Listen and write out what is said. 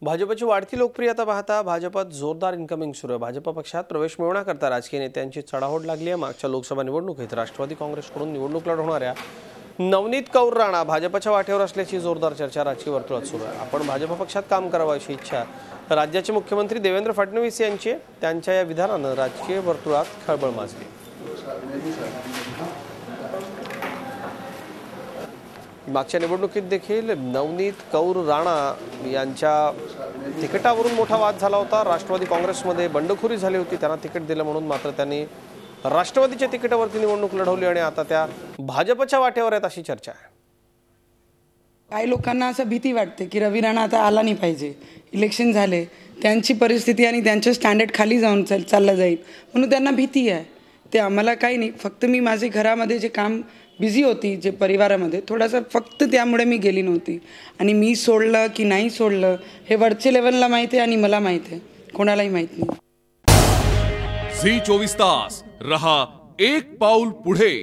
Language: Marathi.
भाजपची वाढती लोकप्रियता पाहता भाजपात जोरदार इन्कमिंग सुरू आहे। भाजप पक्षात प्रवेश मिळवण्याकरता राजकीय नेत्यांची चढाओढ लागली आहे। मागच्या लोकसभा निवडणुकीत राष्ट्रवादी काँग्रेसकडून निवडणूक लढवणाऱ्या नवनीत कौर राणा भाजपच्या वाटेवर असल्याची जोरदार चर्चा राजकीय वर्तुळात सुरू आहे। आपण भाजप पक्षात काम करावं अशी इच्छा राज्याचे मुख्यमंत्री देवेंद्र फडणवीस यांची आहे। त्यांच्या या विधानानं राजकीय वर्तुळात खळबळ माजली। मागच्या निवडणुकीत देखील नवनीत कौर राणा यांच्या तिकिटावरून मोठा वाद झाला होता। राष्ट्रवादी काँग्रेसमध्ये बंडखोरी झाली होती, त्यांना तिकीट दिलं म्हणून मात्र त्यांनी राष्ट्रवादीच्या तिकिटावरती निवडणूक लढवली आणि आता त्या भाजपच्या वाटेवर आहेत अशी चर्चा आहे। काही लोकांना असं भीती वाटते की रवी राणा आता आला नाही पाहिजे, इलेक्शन झाले, त्यांची परिस्थिती आणि त्यांचं स्टँडर्ड खाली जाऊन चाललं जाईल म्हणून त्यांना भीती आहे। ते आम्हाला काही नाही, फक्त मी माझे घरामध्ये जे काम बिझी होती, जे परिवारामध्ये थोडासा फक्त त्यामुळे मी गेली नव्हती। आणि मी सोडलं की नाही सोडलं हे वरच्या लेवलला माहिती आहे आणि मला माहिती आहे, कोणालाही माहित नाही। झी 24 तास रहा एक पाऊल पुढे।